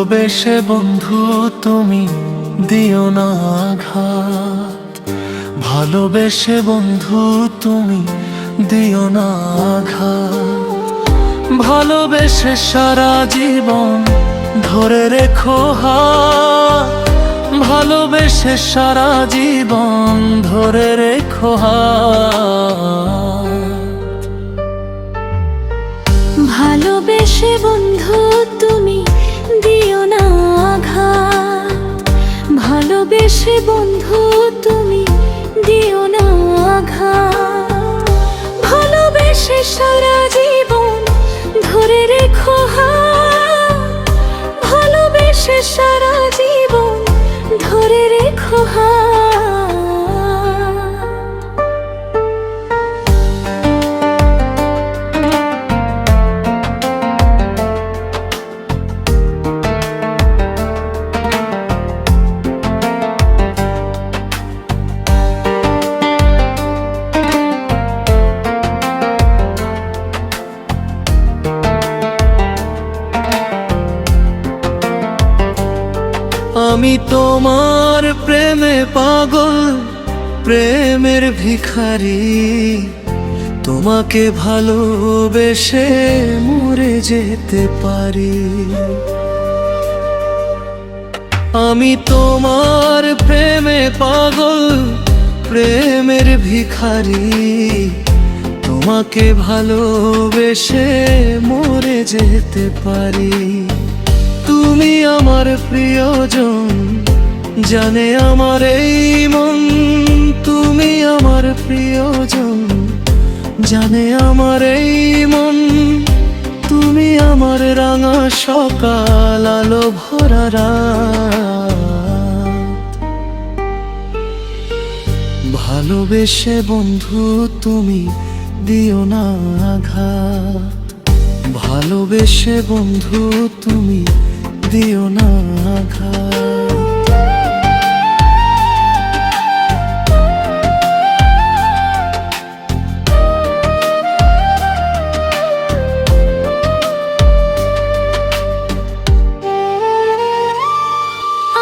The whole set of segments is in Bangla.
ভালোবেসে বন্ধু তুমি দিও না আঘাত, ভালোবেসে বন্ধু তুমি দিও না আঘাত। ভালোবেসে সারা জীবন ধরে রেখো হাত, ভালোবেসে সারা জীবন ধরে রেখো হাত। ভালোবেসে বন্ধু তুমি দিও না আঘাত, ভালোবেসে বন্ধু তুমি দিও না আঘাত। ভালোবেসে সারা জীবন ধরে রেখো হাত, ভালোবেসে সারা জীবন ধরে রেখো হাত। আমি তোমার প্রেমে পাগল, প্রেমের ভিখারি, তোমাকে ভালোবেসে মরে যেতে পারি। আমি তোমার প্রেমে পাগল, প্রেমের ভিখারি, তোমাকে ভালোবেসে মরে যেতে পারি। তুমি আমার প্রিয়জন, জানে আমার এই মন, তুমি আমার প্রিয়জন, জানে আমার এই মন। তুমি আমার রাঙা সকাল, আলো ভরা রাত। ভালোবেসে বন্ধু তুমি দিও না আঘাত, ভালোবেসে বন্ধু তুমি দিও না আঘাত।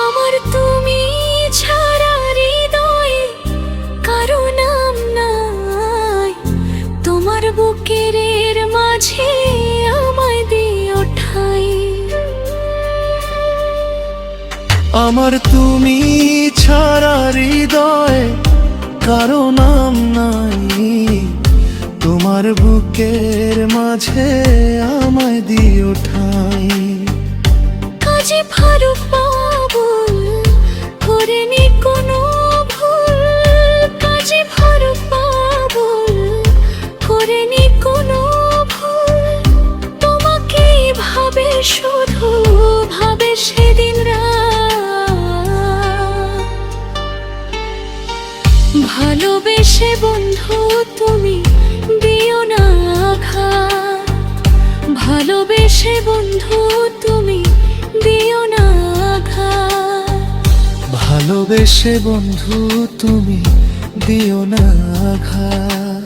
আমার তুমি ছাড়া হৃদয়ে কারো নাম নাই, তোমার বুকের মাঝে আমায় দিও ঠাই। আমার তুমি ছাড়া হৃদয়ে কারো নাম নাই, তোমার বুকের মাঝে আমায় দিও ঠাই। কাজে ফারুক বাবুল করেনি কোনো ভুল, কাজে ফারুক বাবুল করেনি কোনো ভুল। তোমাকে ভাবে শুধু ভাবে সেদিন রাত। ভালোবেসে বন্ধু তুমি দিও না আঘাত, ভালোবেসে বন্ধু তুমি দিও না আঘাত। ভালোবেসে বন্ধু তুমি দিও না আঘাত,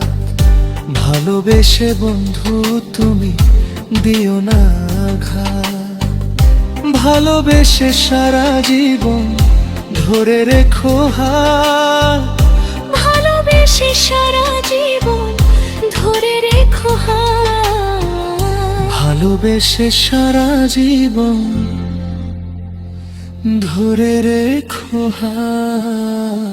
ভালোবেসে বন্ধু তুমি দিও না আঘাত। ভালোবেসে সারা জীবন ধরে রেখো হাত, ভালোবেসে সারা জীবন ধরে রেখো হাত। ভালোবেসে সারা জীবন ধরে রেখো হাত।